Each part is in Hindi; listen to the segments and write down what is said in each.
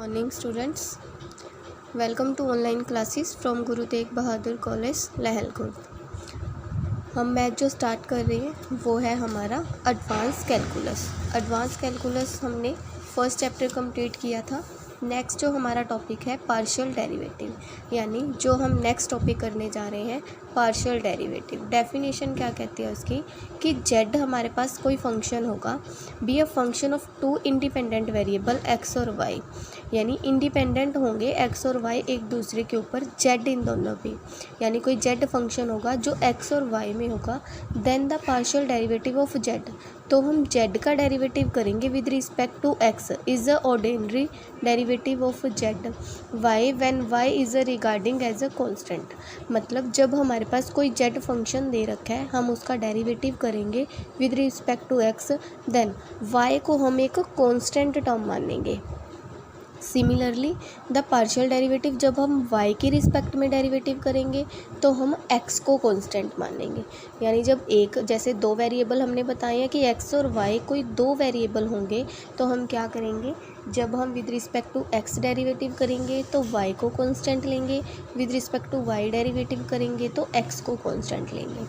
morning students. Welcome to online classes from Guru Tegh Bahadur College लहलकोट। हम मैथ जो स्टार्ट कर रहे हैं वो है हमारा एडवांस कैलकुलस। एडवांस कैलकुलस हमने फर्स्ट चैप्टर कंप्लीट किया था। नेक्स्ट जो हमारा टॉपिक है पार्शियल डेरिवेटिव, यानी जो हम नेक्स्ट टॉपिक करने जा रहे हैं पार्शियल डेरिवेटिव। डेफिनेशन क्या कहती है उसकी कि जेड हमारे पास कोई फंक्शन होगा, be a function of two independent variable x और वाई, यानी इंडिपेंडेंट होंगे एक्स और वाई एक दूसरे के ऊपर, जेड इन दोनों पे, यानी कोई जेड फंक्शन होगा जो एक्स और वाई में होगा। Then the partial derivative of z, तो हम जेड का डेरिवेटिव करेंगे with respect to x is a ordinary derivative of z, y when y is a regarding as a constant. मतलब जब हमारे पास कोई जेड फंक्शन दे रखा है हम उसका डेरिवेटिव करेंगे with respect to x, then y को हम एक कांस्टेंट टर्म मानेंगे। सिमिलरली द पार्शियल डेरिवेटिव, जब हम y की रिस्पेक्ट में डेरिवेटिव करेंगे तो हम x को कांस्टेंट मानेंगे। यानी जब एक जैसे दो वेरिएबल हमने बताए हैं कि x और y कोई दो वेरिएबल होंगे तो हम क्या करेंगे, जब हम with respect to x derivative करेंगे तो y को कांस्टेंट लेंगे, with respect to y derivative करेंगे तो x को कांस्टेंट लेंगे।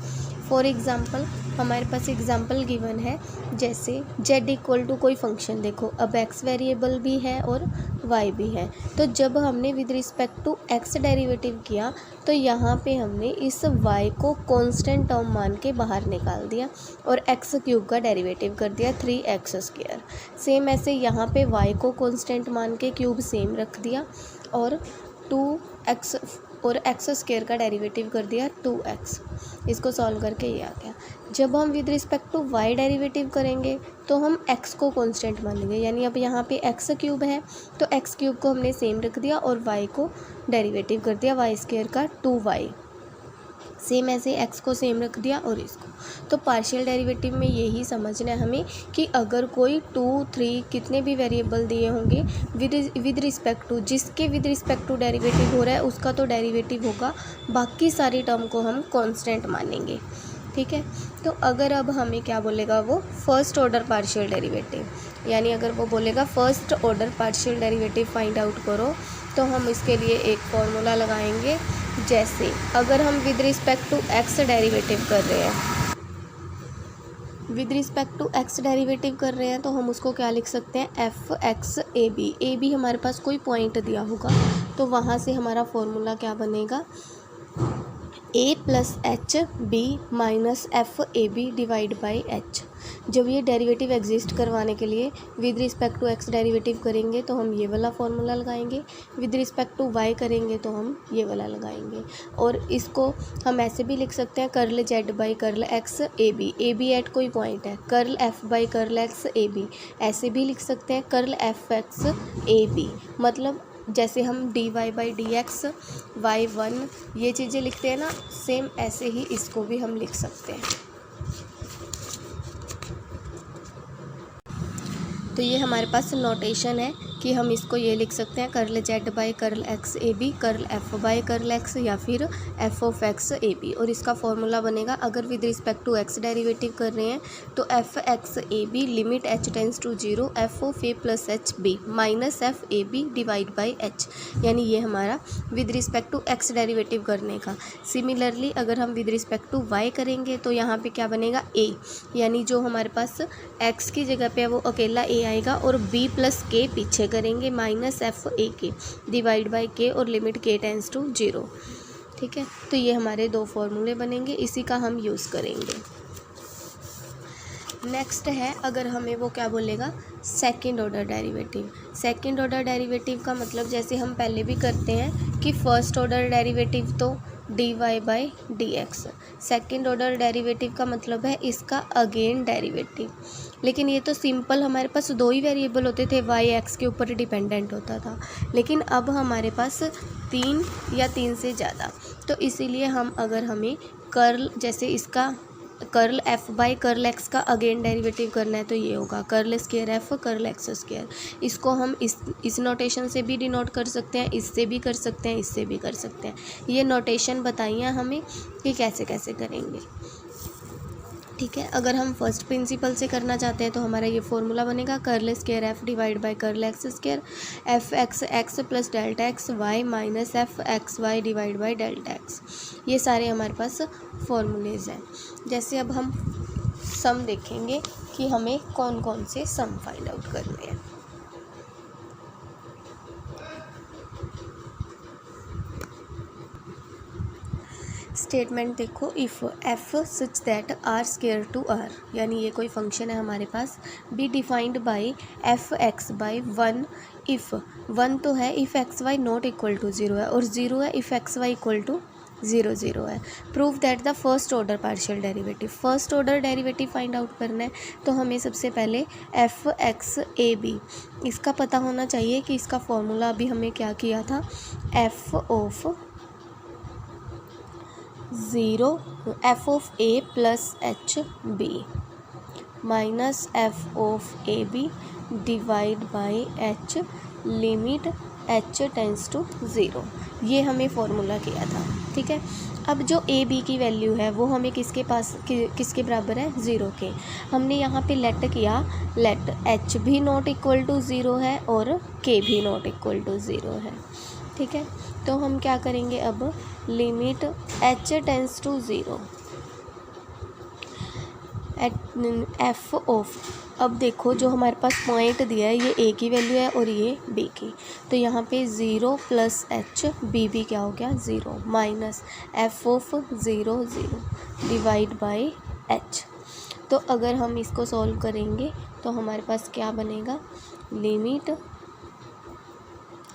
फॉर एग्ज़ाम्पल हमारे पास एग्ज़ाम्पल गिवन है, जैसे z इक्वल टू कोई फंक्शन, देखो अब x वेरिएबल भी है और y भी है, तो जब हमने with respect to x derivative किया तो यहाँ पे हमने इस y को कांस्टेंट टर्म मान के बाहर निकाल दिया और x क्यूब का डेरिवेटिव कर दिया 3x²। सेम ऐसे यहाँ पे y को कांस्टेंट मान के क्यूब सेम रख दिया और 2x और x² का डेरिवेटिव कर दिया 2x। इसको सॉल्व करके ये आ गया। जब हम with respect to y derivative करेंगे तो हम x को कांस्टेंट मानेंगे, यानी अब यहाँ पे x³ है तो x³ को हमने सेम रख दिया और y को डेरिवेटिव कर दिया y² का 2y। सेम ऐसे x को सेम रख दिया और इसको। तो पार्शियल डेरिवेटिव में यही समझना है हमें कि अगर कोई 2, 3 कितने भी वेरिएबल दिए होंगे विद रिस्पेक्ट टू, जिसके विद रिस्पेक्ट टू डेरिवेटिव हो रहा है उसका तो डेरिवेटिव होगा, बाकी सारी टर्म को हम कांस्टेंट मानेंगे। ठीक है, तो अगर अब हमें क्या बोलेगा वो फर्स्ट ऑर्डर पार्शियल डेरिवेटिव, यानी अगर वो बोलेगा first order partial derivative find out करो तो हम इसके लिए एक फॉर्मूला लगाएंगे। जैसे अगर हम with respect to x derivative कर रहे हैं, with respect to x derivative कर रहे हैं तो हम उसको क्या लिख सकते हैं, f x a b. A b हमारे पास कोई पॉइंट दिया होगा तो वहाँ से हमारा फॉर्मूला क्या बनेगा, a plus h b minus f a b divide by h. जब ये डेरिवेटिव एग्जिस्ट करवाने के लिए with respect to x derivative करेंगे तो हम ये वाला फॉर्मूला लगाएंगे, विद रिस्पेक्ट टू वाई करेंगे तो हम ये वाला लगाएंगे। और इसको हम ऐसे भी लिख सकते हैं, curl z by curl x a b at कोई पॉइंट है, curl f by curl x a b, ऐसे भी लिख सकते हैं curl f x a b. मतलब जैसे हम dy by D x y1 ये चीज़ें लिखते हैं ना, सेम ऐसे ही इसको भी हम लिख सकते हैं। तो ये हमारे पास नोटेशन है कि हम इसको ये लिख सकते हैं curl z by curl x a b, curl f by curl x या फिर f of x a b. और इसका फॉर्मूला बनेगा, अगर with respect to x derivative कर रहे हैं तो f x a b limit H tends to 0 f of A plus h b minus f a b divide by h, यानी ये हमारा with respect to x derivative करने का। सिमिलरली अगर हम विद रिस्पेक्ट टू वाई करेंगे तो यहाँ पे क्या बनेगा, ए, यानी जो हमारे पास एक्स की जगह पे है वो अकेला ए आएगा और बी प्लस के पीछे करेंगे माइनस एफ ए के डिवाइड बाई के और लिमिट के टेंस टू 0। ठीक है, तो ये हमारे दो फॉर्मूले बनेंगे, इसी का हम यूज़ करेंगे। नेक्स्ट है, अगर हमें वो क्या बोलेगा, second order derivative. Second order derivative का मतलब जैसे हम पहले भी करते हैं कि फर्स्ट ऑर्डर डेरिवेटिव तो dy by D x, second order derivative का मतलब है इसका अगेन डेरिवेटिव। लेकिन ये तो सिंपल हमारे पास दो ही वेरिएबल होते थे, y x के ऊपर डिपेंडेंट होता था, लेकिन अब हमारे पास 3 या 3 से ज़्यादा। तो इसीलिए हम अगर हमें कर्ल जैसे इसका curl f by curl x का अगेन डेरिवेटिव करना है तो ये होगा curl square F curl x square. इसको हम इस नोटेशन से भी डिनोट कर सकते हैं, इससे भी कर सकते हैं, इससे भी कर सकते हैं। ये नोटेशन बताइए हमें कि कैसे कैसे करेंगे। ठीक है। अगर हम फर्स्ट प्रिंसिपल से करना चाहते हैं तो हमारा ये फॉर्मूला बनेगा curl square f divide by curl x square, f x x plus delta x y minus f x y divide by delta x. ये सारे हमारे पास फॉर्मूलेज हैं। जैसे अब हम सम देखेंगे कि हमें कौन कौन से सम फाइंड आउट करने हैं। स्टेटमेंट देखो, if F such that R square to R, यानी ये कोई फंक्शन है हमारे पास, be defined by F X by one, if one तो है if x Y not equal to zero है, और ज़ीरो है if x Y equal to zero zero है। Prove that the first order partial derivative, first order derivative find out करना है तो हमें सबसे पहले एफ एक्स ए बी इसका पता होना चाहिए कि इसका फॉर्मूला अभी हमें क्या किया था, f of zero F of A plus h b minus F of a b divide by h limit H tends to zero, ये हमें फॉर्मूला किया था। ठीक है, अब जो ए बी की वैल्यू है वो हमें किसके पास किसके बराबर है, ज़ीरो के। हमने यहाँ पे लेट किया, लेट एच भी नॉट इक्वल टू ज़ीरो है और के भी नॉट इक्वल टू ज़ीरो है। ठीक है, तो हम क्या करेंगे अब, limit H tends to zero F of, अब देखो जो हमारे पास पॉइंट दिया है ये ए की वैल्यू है और ये बी की, तो यहाँ पे ज़ीरो प्लस एच बी क्या हो गया zero minus F of zero zero divide by H. तो अगर हम इसको सॉल्व करेंगे तो हमारे पास क्या बनेगा,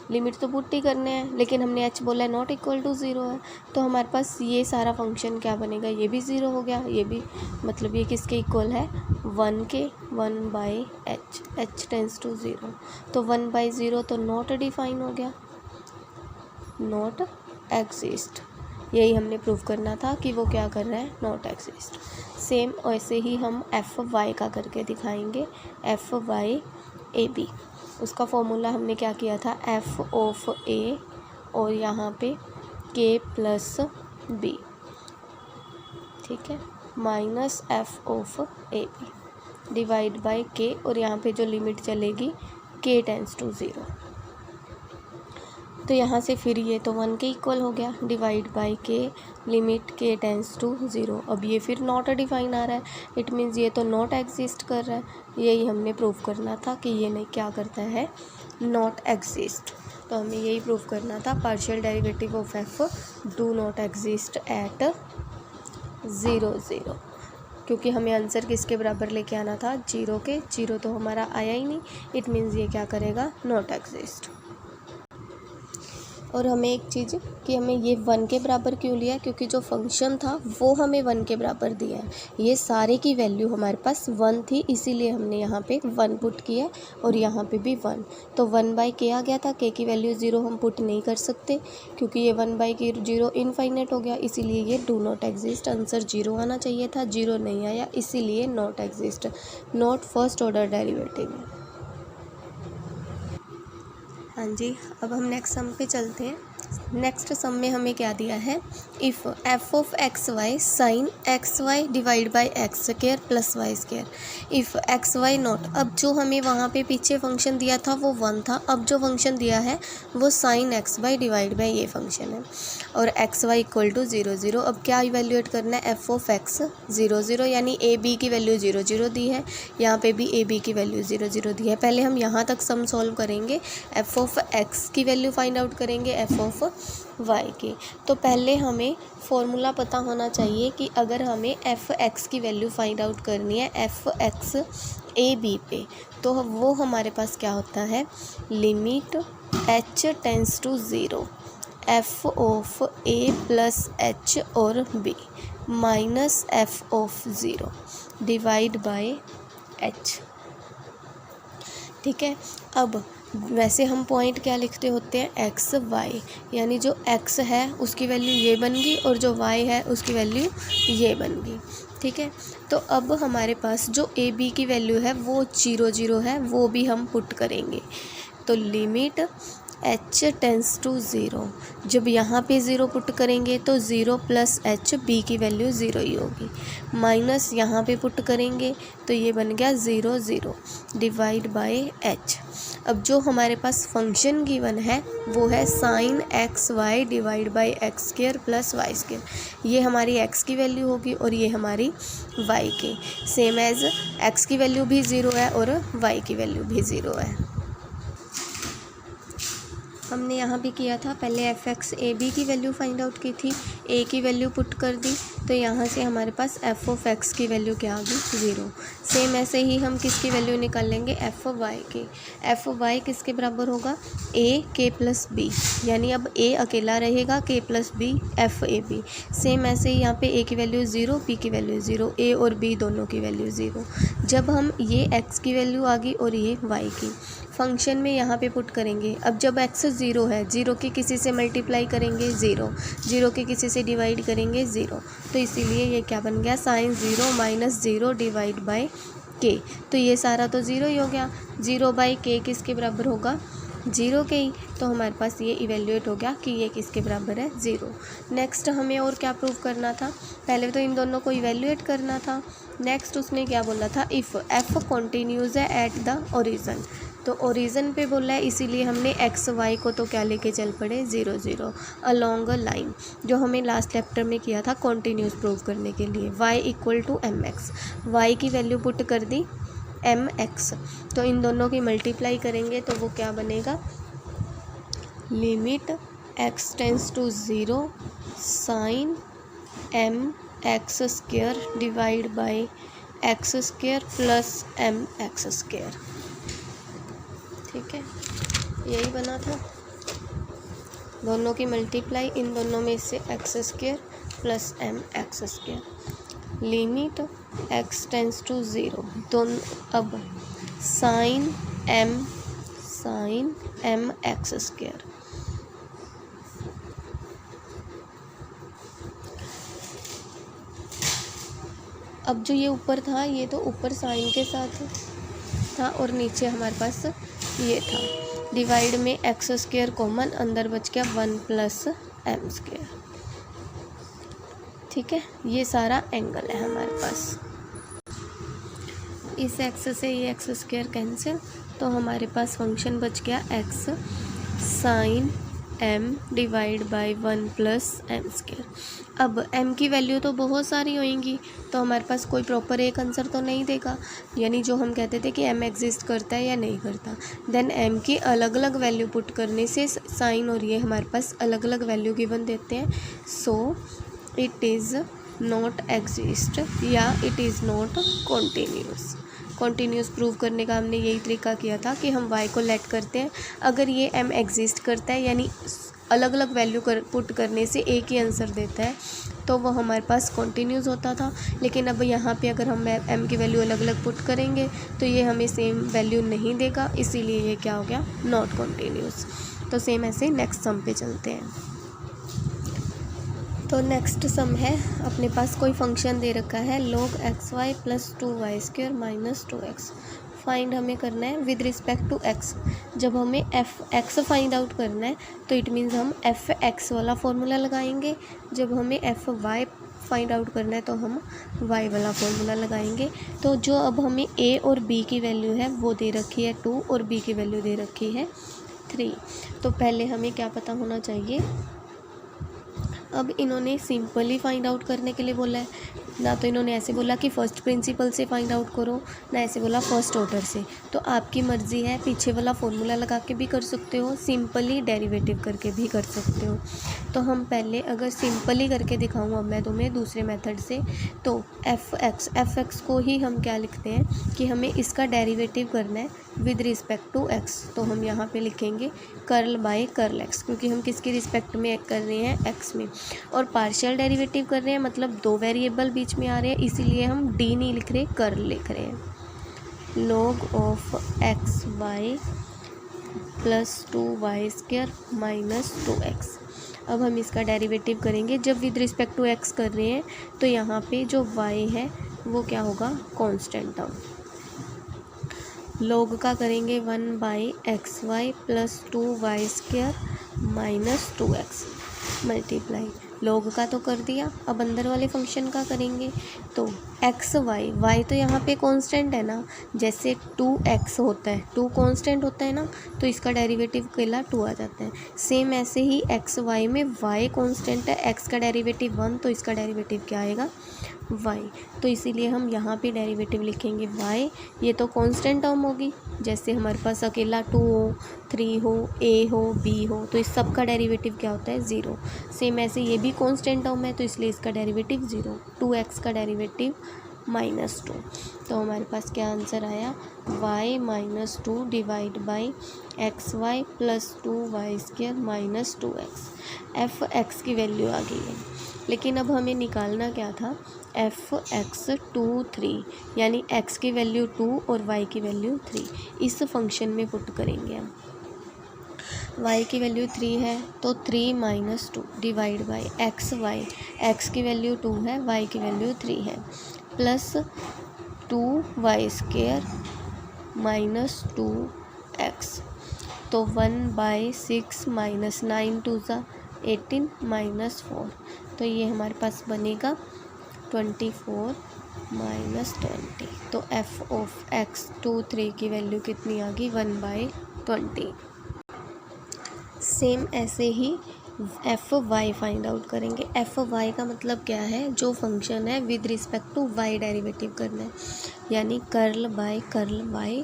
लिमिट तो पुट ही करने हैं, लेकिन हमने एच बोला है नॉट इक्वल टू ज़ीरो है, तो हमारे पास ये सारा फंक्शन क्या बनेगा, ये भी ज़ीरो हो गया, ये भी, मतलब ये किसके इक्वल है, वन के, one by h, h tends to zero, तो वन बाई ज़ीरो तो नॉट डिफाइन हो गया, नॉट एग्जिस्ट। यही हमने प्रूव करना था कि वो क्या कर रहा है, नॉट एग्जिस्ट। सेम वैसे ही हम एफ वाई का करके दिखाएंगे, एफ वाई ए बी, उसका फॉर्मूला हमने क्या किया था, एफ ऑफ ए और यहाँ पे के प्लस बी, ठीक है, minus F of a b divide by k, और यहाँ पे जो लिमिट चलेगी के टेंस टू ज़ीरो, तो यहाँ से फिर ये तो वन के इक्वल हो गया, डिवाइड बाय के लिमिट के टेंस टू ज़ीरो। अब ये फिर नॉट डिफाइन आ रहा है, इट मीन्स ये तो नॉट एग्जिस्ट कर रहा है, यही हमने प्रूव करना था कि ये नहीं क्या करता है, नॉट एग्जिस्ट। तो हमें यही प्रूव करना था, partial derivative of F do not exist at zero zero, क्योंकि हमें आंसर किसके बराबर लेके आना था, जीरो के, जीरो तो हमारा आया ही नहीं, इट मीन्स ये क्या करेगा, नॉट एग्जिस्ट। और हमें एक चीज़ कि हमें ये वन के बराबर क्यों लिया, क्योंकि जो फंक्शन था वो हमें वन के बराबर दिया है, ये सारे की वैल्यू हमारे पास वन थी, इसीलिए हमने यहाँ पे वन पुट किया और यहाँ पे भी वन, तो वन बाई के आ गया था, के की वैल्यू ज़ीरो हम पुट नहीं कर सकते क्योंकि ये वन बाई की जीरो इनफाइनेट हो गया, इसीलिए ये do not exist, answer zero आना चाहिए था, जीरो नहीं आया, इसीलिए not exist, not first order derivative है। हाँ जी, अब हम नेक्स्ट सम पे चलते हैं। नेक्स्ट सम में हमें क्या दिया है, if f of x y sine x y divide by x square plus y square, if x Y not, अब जो हमें वहाँ पे पीछे फंक्शन दिया था वो वन था, अब जो फंक्शन दिया है वो sine x y divide by ये फंक्शन है, और x Y equal to zero zero. अब क्या इवेल्यूएट करना है, f of x zero zero, यानी ए बी की वैल्यू ज़ीरो ज़ीरो दी है, यहाँ पे भी ए बी की वैल्यू ज़ीरो ज़ीरो दी है। पहले हम यहाँ तक सम सॉल्व करेंगे, एफ ऑफ एक्स की वैल्यू फाइंड आउट करेंगे एफ ऑफ वाई की। तो पहले हमें फॉर्मूला पता होना चाहिए कि अगर हमें एफ एक्स की वैल्यू फाइंड आउट करनी है एफ एक्स ए बी पे, तो वो हमारे पास क्या होता है, limit H tends to zero F of A plus H और B minus F of zero divide by H. ठीक है, अब वैसे हम पॉइंट क्या लिखते होते हैं, एक्स वाई, यानी जो एक्स है उसकी वैल्यू ये बन गई और जो वाई है उसकी वैल्यू ये बन गई। ठीक है, तो अब हमारे पास जो ए बी की वैल्यू है वो ज़ीरो ज़ीरो है, वो भी हम पुट करेंगे, तो limit h tends to zero. जब यहाँ पे ज़ीरो पुट करेंगे तो ज़ीरो प्लस h b की वैल्यू ज़ीरो ही होगी, माइनस यहाँ पे पुट करेंगे तो ये बन गया zero zero divide bye h। अब जो हमारे पास फंक्शन गिवन है वो है sine x y divide by x square plus y square. ये हमारी x की वैल्यू होगी और ये हमारी y की, सेम एज x की वैल्यू भी ज़ीरो है और y की वैल्यू भी ज़ीरो है। हमने यहाँ भी किया था, पहले एफ एक्स ए बी की वैल्यू फाइंड आउट की थी, ए की वैल्यू पुट कर दी तो यहाँ से हमारे पास एफ ऑफ एक्स की वैल्यू क्या आ गई, ज़ीरो। सेम ऐसे ही हम किसकी वैल्यू निकाल लेंगे, एफ ऑफ वाई की। एफ ऑफ वाई किसके बराबर होगा, ए के प्लस बी, यानी अब ए अकेला रहेगा, k plus b f a b. Same ऐसे ही यहाँ पे ए की वैल्यू ज़ीरो, बी की वैल्यू ज़ीरो, ए और बी दोनों की वैल्यू ज़ीरो। जब हम ये एक्स की वैल्यू आ गई और ये वाई की, फंक्शन में यहाँ पे पुट करेंगे। अब जब एक्स ज़ीरो है, ज़ीरो के किसी से मल्टीप्लाई करेंगे ज़ीरो, ज़ीरो के किसी से डिवाइड करेंगे ज़ीरो, तो इसीलिए ये क्या बन गया, sine zero minus zero divide by के। तो ये सारा तो ज़ीरो ही हो गया, ज़ीरो बाई के किसके बराबर होगा, ज़ीरो के ही। तो हमारे पास ये इवेल्युएट हो गया कि ये किसके बराबर है, ज़ीरो। नेक्स्ट हमें और क्या प्रूव करना था, पहले तो इन दोनों को इवेल्युएट करना था। नेक्स्ट उसने क्या बोला था, इफ़ एफ कॉन्टीन्यूज़ है एट द ओरिजन, तो ओरिजन पे बोला है, इसीलिए हमने एक्स वाई को तो क्या लेके चल पड़े, zero zero along a line, जो हमें लास्ट चैप्टर में किया था कॉन्टीन्यूस प्रूव करने के लिए। y equal to m x, y की वैल्यू पुट कर दी एम एक्स, तो इन दोनों की मल्टीप्लाई करेंगे तो वो क्या बनेगा, limit x tends to zero sine m x square divide by x square plus m x square. ठीक है, यही बना था, दोनों की मल्टीप्लाई, इन दोनों में से x square plus m x square, limit x tends to zero, दोनों अब साइन एम एक्स स्क्वायर। अब जो ये ऊपर था, ये तो ऊपर साइन के साथ था और नीचे हमारे पास ये था, डिवाइड में एक्स स्क्वायर कॉमन, अंदर बच गया वन प्लस एम स्क्वायर। ठीक है, ये सारा एंगल है हमारे पास। इस एक्स से ये एक्स स्क्वायर कैंसिल, तो हमारे पास फंक्शन बच गया x sine m divide by one plus m square. अब m की वैल्यू तो बहुत सारी होएंगी, तो हमारे पास कोई प्रॉपर एक आंसर तो नहीं देगा, यानी जो हम कहते थे कि m एग्जिस्ट करता है या नहीं करता, देन m की अलग अलग वैल्यू पुट करने से साइन और ये हमारे पास अलग अलग वैल्यू गिवन देते हैं। So it is not exist या it is not continuous. Continuous prove करने का हमने यही तरीका किया था कि हम y को लेट करते हैं, अगर ये m एग्जिस्ट करता है यानी अलग अलग वैल्यू पुट करने से एक ही आंसर देता है, तो वो हमारे पास कॉन्टीन्यूस होता था। लेकिन अब यहाँ पे अगर हम m की वैल्यू अलग अलग पुट करेंगे तो ये हमें सेम वैल्यू नहीं देगा, इसीलिए ये क्या हो गया, नॉट कॉन्टीन्यूस। तो सेम ऐसे नेक्स्ट सम पे चलते हैं। तो नेक्स्ट सम है, अपने पास कोई फंक्शन दे रखा है log x y plus two y square minus two x. Find हमें करना है विद रिस्पेक्ट टू x। जब हमें एफ एक्स फाइंड आउट करना है तो इट मीन्स हम एफ एक्स वाला फॉर्मूला लगाएंगे, जब हमें एफ वाई फाइंड आउट करना है तो हम y वाला फॉर्मूला लगाएंगे। तो जो अब हमें a और b की वैल्यू है वो दे रखी है 2 और b की वैल्यू दे रखी है 3। तो पहले हमें क्या पता होना चाहिए, अब इन्होंने सिंपली फाइंड आउट करने के लिए बोला है, ना तो इन्होंने ऐसे बोला कि फ़र्स्ट प्रिंसिपल से फाइंड आउट करो, ना ऐसे बोला फर्स्ट ऑर्डर से। तो आपकी मर्ज़ी है, पीछे वाला फॉर्मूला लगा के भी कर सकते हो, सिंपली डेरिवेटिव करके भी कर सकते हो। तो हम पहले अगर सिंपली करके दिखाऊँ अब मैं तुम्हें दूसरे मेथड से, तो एफ एक्स को ही हम क्या लिखते हैं कि हमें इसका डेरिवेटिव करना है विद रिस्पेक्ट टू एक्स। तो हम यहाँ पे लिखेंगे कर्ल बाय कर्ल एक्स, क्योंकि हम किसके रिस्पेक्ट में कर रहे हैं, एक्स में, और पार्शियल डेरिवेटिव कर रहे हैं, मतलब दो वेरिएबल बीच में आ रहे हैं, इसीलिए हम डी नहीं लिख रहे, कर्ल लिख रहे हैं। Log of x y plus two y square minus two x. अब हम इसका डेरिवेटिव करेंगे, जब विद रिस्पेक्ट टू एक्स कर रहे हैं तो यहाँ पे जो y है वो क्या होगा, कांस्टेंट टर्म। log का करेंगे 1/xy plus 2y² minus 2x multiply log का तो कर दिया। अब अंदर वाले फंक्शन का करेंगे तो एक्स वाई तो यहाँ पे कांस्टेंट है ना, जैसे 2x होता है, 2 कांस्टेंट होता है ना, तो इसका डेरिवेटिव अकेला 2 आ जाता है। सेम ऐसे ही एक्स वाई में y कांस्टेंट है, x का डेरिवेटिव 1, तो इसका डेरिवेटिव क्या आएगा y। तो इसीलिए हम यहाँ पे डेरिवेटिव लिखेंगे y। ये तो कांस्टेंट टर्म होगी, जैसे हमारे पास अकेला 2 हो, 3 हो, a हो, b हो, तो इस सब का डेरिवेटिव क्या होता है 0। सेम ऐसे ये भी कांस्टेंट टर्म है, तो इसलिए इसका डेरिवेटिव 0। 2x का डेरिवेटिव -2। तो हमारे पास क्या आंसर आया, y - 2 divide by xy plus 2y² minus 2x। f(x) की वैल्यू आ गई है, लेकिन अब हमें निकालना क्या था, f(x) 2 3, यानी x की वैल्यू 2 और y की वैल्यू 3 इस फंक्शन में पुट करेंगे हम। y की वैल्यू 3 है तो 3 - 2 डिवाइड बाई x की वैल्यू 2 है, y की वैल्यू 3 है, प्लस 2y² माइनस 2x। तो 1/6 - 9 2 18 -4, तो ये हमारे पास बनेगा 24 - 20। तो f(x) 2 3 की वैल्यू कितनी आ गई 1/20। सेम ऐसे ही f(y) फाइंड आउट करेंगे। f(y) का मतलब क्या है, जो फंक्शन है with respect to y derivative करना है, यानी curl by curl y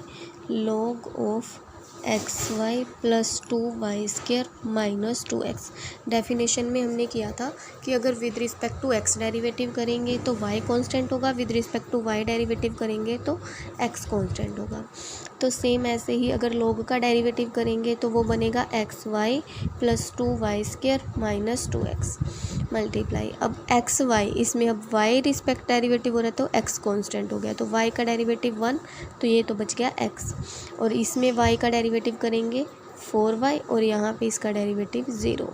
log of xy plus 2y² minus 2x। Definition में हमने किया था कि अगर with respect to x derivative करेंगे तो y कांस्टेंट होगा, with respect to y derivative करेंगे तो x कांस्टेंट होगा। तो सेम ऐसे ही अगर log का डेरिवेटिव करेंगे तो वो बनेगा xy plus 2y² minus 2x multiply. अब xy, इसमें अब y रिस्पेक्ट डेरिवेटिव हो रहा है तो x कांस्टेंट हो गया, तो y का डेरिवेटिव 1, तो ये तो बच गया x। और इसमें y का डेरिवेटिव करेंगे 4y और यहाँ पे इसका डेरिवेटिव 0।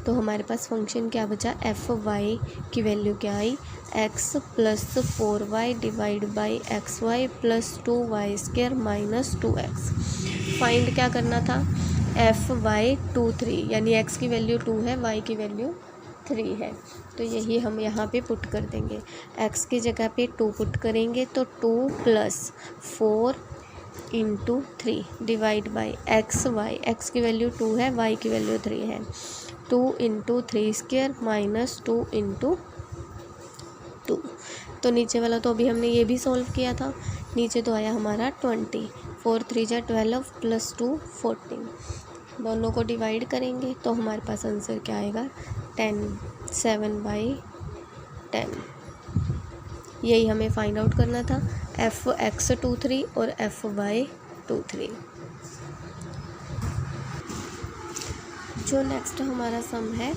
तो हमारे पास फंक्शन क्या बचा, f(y) की वैल्यू क्या आई, x plus 4y divide by xy plus 2y² minus 2x। Find क्या करना था, f(y) 2 3, यानी x की वैल्यू 2 है, y की वैल्यू 3 है, तो यही हम यहाँ पे पुट कर देंगे। x की जगह पे 2 पुट करेंगे तो 2 + 4 × 3 डिवाइड बाई x की वैल्यू 2 है, y की वैल्यू 3 है, 2 × 3² माइनस 2 × 2। तो नीचे वाला तो अभी हमने ये भी सॉल्व किया था, नीचे तो आया हमारा 20, 4 3 जा 12 प्लस 2 14। दोनों को डिवाइड करेंगे तो हमारे पास आंसर क्या आएगा 10, 7/10। यही हमें फाइंड आउट करना था, f(x) 2 3 और f(y) 2 3। जो नेक्स्ट हमारा सम है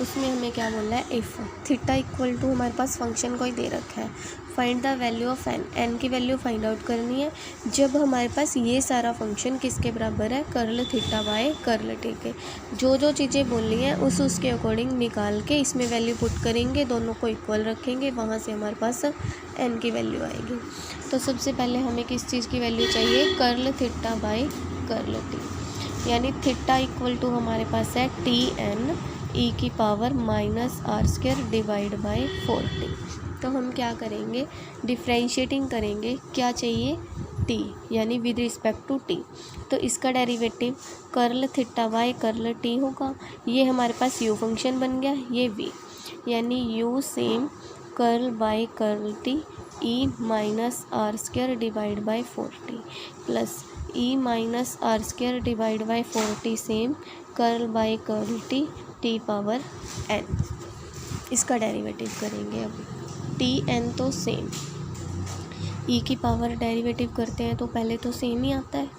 उसमें हमें क्या बोलना है, इफ़ थीटा इक्वल टू हमारे पास फंक्शन को ही दे रखा है, find the value of n की वैल्यू फाइंड आउट करनी है जब हमारे पास ये सारा फंक्शन किसके बराबर है, curl theta by curl T के। जो जो चीज़ें बोलनी है उसके अकॉर्डिंग निकाल के इसमें वैल्यू पुट करेंगे, दोनों को इक्वल रखेंगे, वहाँ से हमारे पास n की वैल्यू आएगी। तो सबसे पहले हमें किस चीज़ की वैल्यू चाहिए, curl theta by curl T, यानी थीटा इक्वल टू हमारे पास है Tn e⁻⁻r² divide by 4t। तो हम क्या करेंगे, डिफ्रेंशिएटिंग करेंगे, क्या चाहिए t, यानी विद रिस्पेक्ट टू t। तो इसका derivative curl theta by curl t होगा, ये हमारे पास u फंक्शन बन गया, ये v, यानी u same curl by curl t e⁻r² divide by 4t plus e⁻r² divide by 4t same curl by curl t power n। इसका डेरिवेटिव करेंगे अब, Tn तो सेम, e की पावर डेरिवेटिव करते हैं तो पहले तो सेम ही आता है,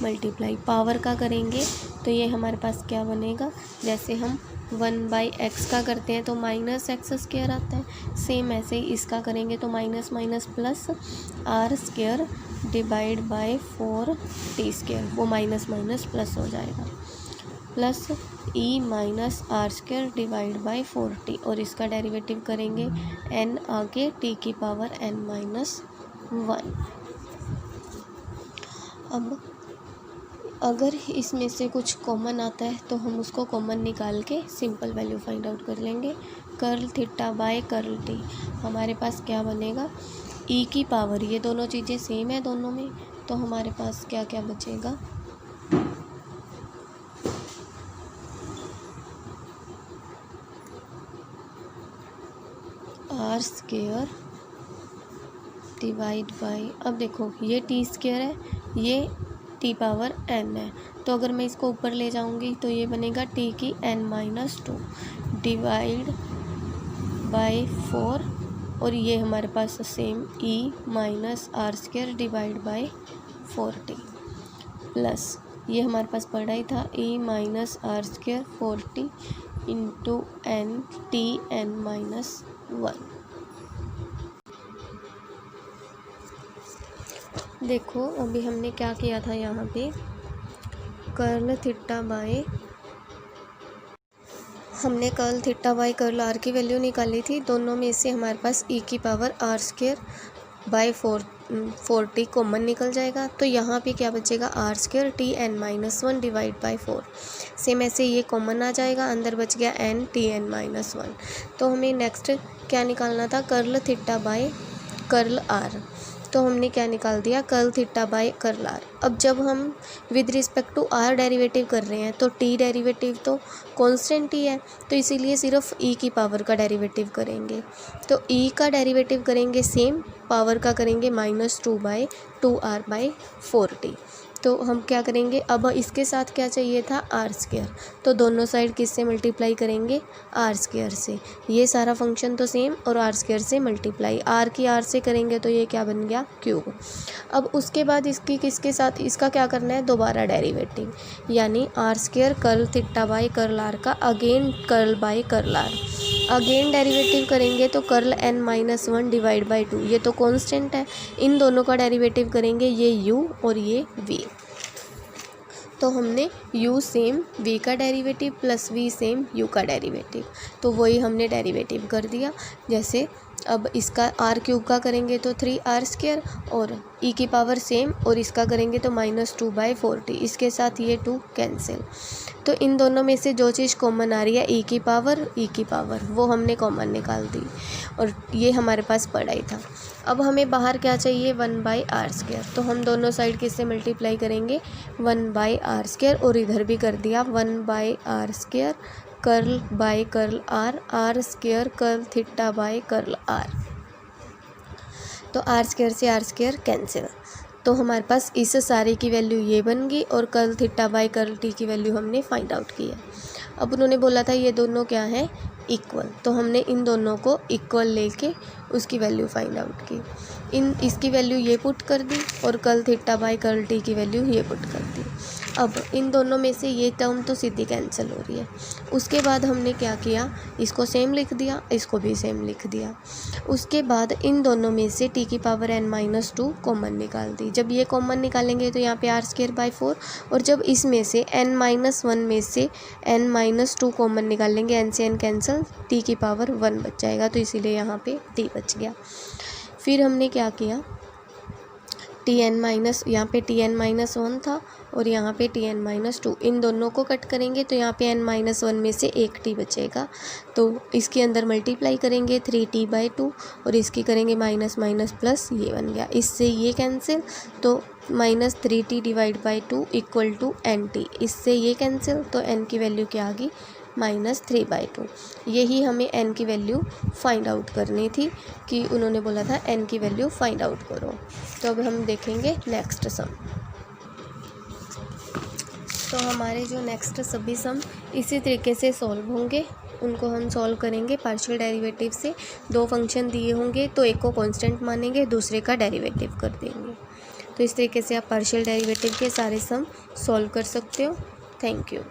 मल्टीप्लाई पावर का करेंगे तो ये हमारे पास क्या बनेगा, जैसे हम 1/x का करते हैं तो -x² आता है, सेम ऐसे ही इसका करेंगे तो minus minus plus r² divide by 4t², वो माइनस माइनस प्लस हो जाएगा, plus e⁻r² divide by 4t, और इसका डेरिवेटिव करेंगे n आगे t की पावर n-1। अब अगर इसमें से कुछ कॉमन आता है तो हम उसको कॉमन निकाल के सिंपल वैल्यू फाइंड आउट कर लेंगे। Curl theta by curl T, हमारे पास क्या बनेगा, ई की पावर, ये दोनों चीज़ें सेम है दोनों में, तो हमारे पास क्या क्या बचेगा, आर स्क्वायर डिवाइड बाई, अब देखो ये टी स्क्वायर है, ये टी पावर एन है, तो अगर मैं इसको ऊपर ले जाऊंगी तो ये बनेगा टी की n-2 डिवाइड बाय 4, और ये हमारे पास same E minus R square divide by 4t plus ये हमारे पास पड़ा ही था E minus R square 4t into N T n-1। देखो अभी हमने क्या किया था, यहाँ पे कर्ल थीटा बाय, हमने curl theta by curl R की वैल्यू निकाली थी। दोनों में से हमारे पास ई की power R square by 4t common निकल जाएगा, तो यहाँ पे क्या बचेगा, are square t n-1 divide by 4। Same ऐसे ये कॉमन आ जाएगा, अंदर बच गया n टी n-1। तो हमें नेक्स्ट क्या निकालना था, curl theta by curl r, तो हमने क्या निकाल दिया, curl theta by curl r. अब जब हम with respect to r derivative कर रहे हैं तो टी डेरिवेटिव तो कांस्टेंट ही है, तो इसीलिए सिर्फ ई की पावर का डेरिवेटिव करेंगे। तो ई का डेरिवेटिव करेंगे सेम, पावर का करेंगे -2/2r/4t। तो हम क्या करेंगे, अब इसके साथ क्या चाहिए था, आर स्क्वायर, तो दोनों साइड किससे मल्टीप्लाई करेंगे, आर स्क्वायर से। ये सारा फंक्शन तो सेम, और आर स्क्वायर से मल्टीप्लाई, आर की आर से करेंगे तो ये क्या बन गया, क्यूब। अब उसके बाद इसकी किसके साथ, इसका क्या करना है, दोबारा डेरिवेटिव, यानी R square curl theta by curl R का again curl by curl R, again derivative करेंगे तो कर्ल n-1 डिवाइड बाय 2, ये तो कांस्टेंट है, इन दोनों का डेरिवेटिव करेंगे, ये u और ये v। तो हमने u सेम v का derivative plus v same u का डेरिवेटिव, तो वही हमने डेरिवेटिव कर दिया। जैसे अब इसका r क्यूब का करेंगे तो 3r स्क्वायर, और e की पावर सेम, और इसका करेंगे तो -2/4t, इसके साथ ये 2 कैंसिल। तो इन दोनों में से जो चीज़ कॉमन आ रही है e की पावर वो हमने कॉमन निकाल दी, और ये हमारे पास पड़ा ही था। अब हमें बाहर क्या चाहिए, 1/r स्क्वायर, तो हम दोनों साइड किससे मल्टीप्लाई करेंगे, 1/r स्क्वायर, और इधर भी कर दिया 1/r square curl by curl r square curl theta by curl r. तो आर स्क्वायर से आर स्क्वायर कैंसिल, तो हमारे पास इस सारे की वैल्यू ये बन गई, और curl theta by curl T की वैल्यू हमने फाइंड आउट की है। अब उन्होंने बोला था ये दोनों क्या है, इक्वल, तो हमने इन दोनों को इक्वल लेके उसकी वैल्यू फाइंड आउट की। इसकी वैल्यू ये पुट कर दी, और curl theta by curl T की वैल्यू ये पुट कर दी। अब इन दोनों में से ये टर्म तो सीधी कैंसिल हो रही है। उसके बाद हमने क्या किया, इसको सेम लिख दिया, इसको भी सेम लिख दिया। उसके बाद इन दोनों में से टी की पावर n-2 कॉमन निकाल दी। जब ये कॉमन निकालेंगे तो यहाँ पे आर स्क्वायर बाय 4, और जब इसमें से n-1 में से n-2 कॉमन निकालेंगे, n से n कैंसिल, टी की पावर 1 बच जाएगा, तो इसीलिए यहाँ पे t बच गया। फिर हमने क्या किया, यहाँ पे Tn-1 था, और यहाँ पे Tn-2, इन दोनों को कट करेंगे तो यहाँ पे n-1 में से एक t बचेगा, तो इसके अंदर मल्टीप्लाई करेंगे 3t/2, और इसकी करेंगे माइनस माइनस प्लस, ये बन गया, इससे ये कैंसिल, तो -3t divide by 2 equal to nt, इससे ये कैंसिल, तो n की वैल्यू क्या आ गई, -3/2। यही हमें n की वैल्यू फाइंड आउट करनी थी, कि उन्होंने बोला था n की वैल्यू फाइंड आउट करो। तो अब हम देखेंगे नेक्स्ट सम। तो हमारे जो नेक्स्ट सभी सम इसी तरीके से सॉल्व होंगे, उनको हम सॉल्व करेंगे पार्शियल डेरिवेटिव से। दो फंक्शन दिए होंगे तो एक को कांस्टेंट मानेंगे, दूसरे का डेरिवेटिव कर देंगे। तो इस तरीके से आप पार्शियल डेरिवेटिव के सारे सम सॉल्व कर सकते हो। Thank you.